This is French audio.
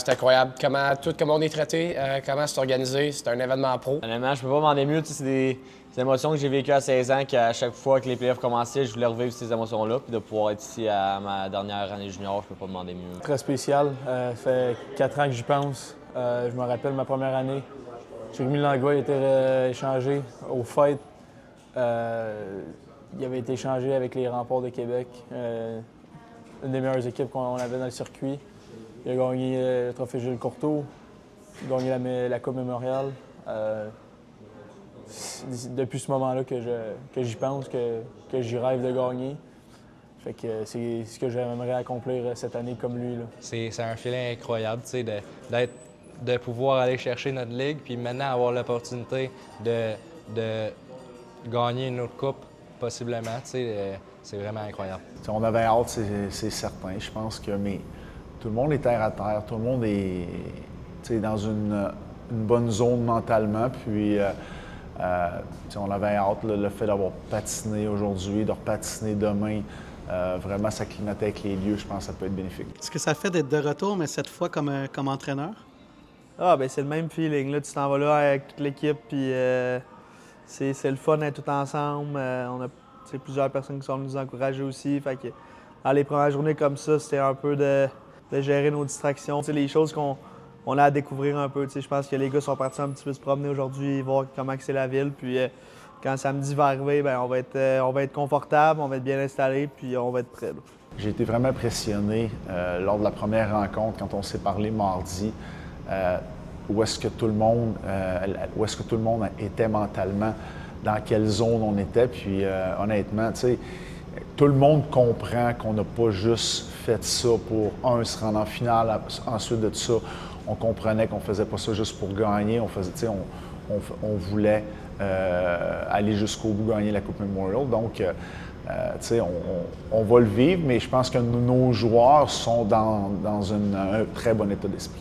c'est incroyable. Comment on est traité, comment c'est organisé. C'est un événement pro. Honnêtement, je peux pas demander mieux. C'est des émotions que j'ai vécues à 16 ans qu'à chaque fois que les playoffs commençaient, je voulais revivre ces émotions-là. Puis de pouvoir être ici à ma dernière année junior, je peux pas demander mieux. Très spécial. Ça fait 4 ans que j'y pense. Je me rappelle ma première année. Jérémy Langlois a été échangé aux fêtes. Il avait été échangé avec les Remparts de Québec, une des meilleures équipes qu'on avait dans le circuit. Il a gagné le trophée Gilles Courteau, il a gagné la Coupe Mémorial. Depuis ce moment-là que j'y pense, que j'y rêve de gagner. Fait que c'est ce que j'aimerais accomplir cette année comme lui. C'est un feeling incroyable, tu sais, de pouvoir aller chercher notre ligue, puis maintenant avoir l'opportunité de gagner une autre coupe, possiblement, tu sais, c'est vraiment incroyable. T'sais, on avait hâte, c'est certain. Je pense que tout le monde est terre à terre, tout le monde est dans une bonne zone mentalement. Puis on avait hâte, le fait d'avoir patiné aujourd'hui, de repatiner demain. Vraiment, ça clignotait avec les lieux, je pense que ça peut être bénéfique. Ce que ça fait d'être de retour, mais cette fois comme entraîneur? C'est le même feeling. Là, tu t'en vas là avec toute l'équipe, puis c'est le fun d'être tout ensemble. On a plusieurs personnes qui sont venues nous encourager aussi. Fait que, dans les premières journées comme ça, c'était un peu de gérer nos distractions. Les choses qu'on a à découvrir un peu. Je pense que les gars sont partis un petit peu se promener aujourd'hui, voir comment c'est la ville. Puis quand samedi va arriver, on va être confortable, on va être bien installé, puis on va être prêt. J'ai été vraiment impressionné lors de la première rencontre, quand on s'est parlé mardi, où est-ce que tout le monde était mentalement, dans quelle zone on était. Puis honnêtement, tout le monde comprend qu'on n'a pas juste fait ça pour, se rendre en finale. Ensuite de ça, on comprenait qu'on ne faisait pas ça juste pour gagner. On voulait aller jusqu'au bout, gagner la Coupe Memorial. Donc, on va le vivre, mais je pense que nos joueurs sont dans un très bon état d'esprit.